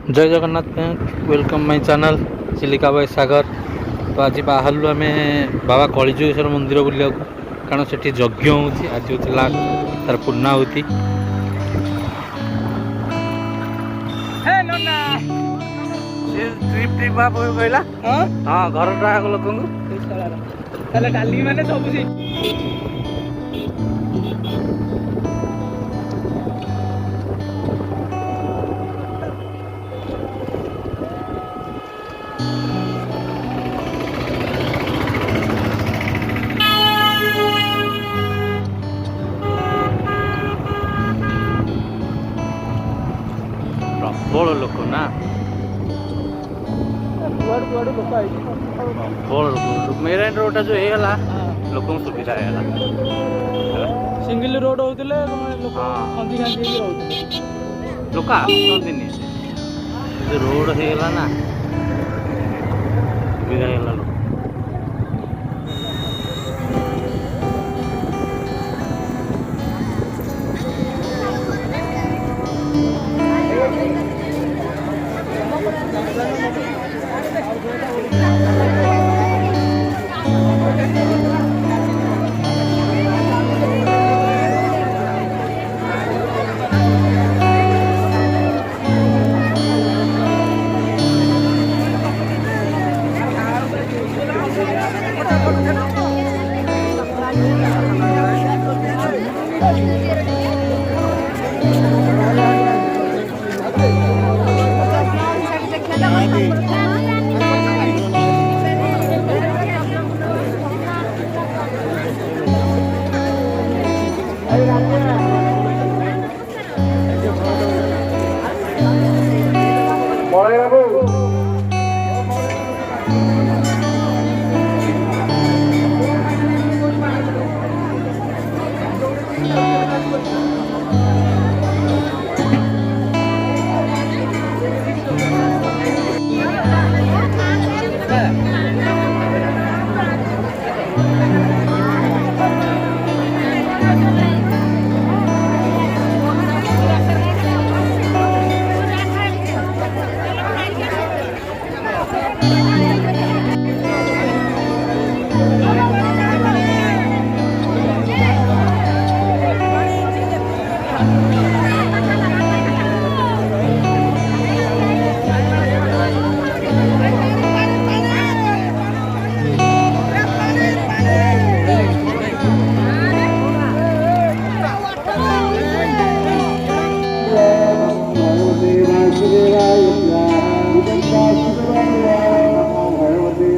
जय Jagannath bank welcome माय channel Chilika bye सागर। तो आज बाहरलु आम बाबा कलिजुगेश्वर मंदिर बुलिया कारण से यज्ञ होती आज होता तार पूर्णाहुति। ट्रिप ट्रिप कहला हाँ घर ड्राग लोक डाली माने सब प्रबल लोक ना मेन रोड जो है लोक सुविधा है सिंगल रोड होते लोक आसनी रोड होगा ना सुविधा है लोक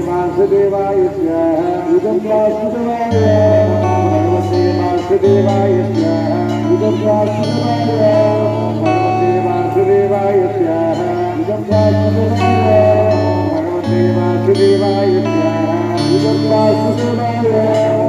वासुदेवाय स्वाहा इदं वासुदेवाय स्वाहा इदं वासुदेवाय स्वाहा इदं वासुदेवाय स्वाहा इदं वासुदेवाय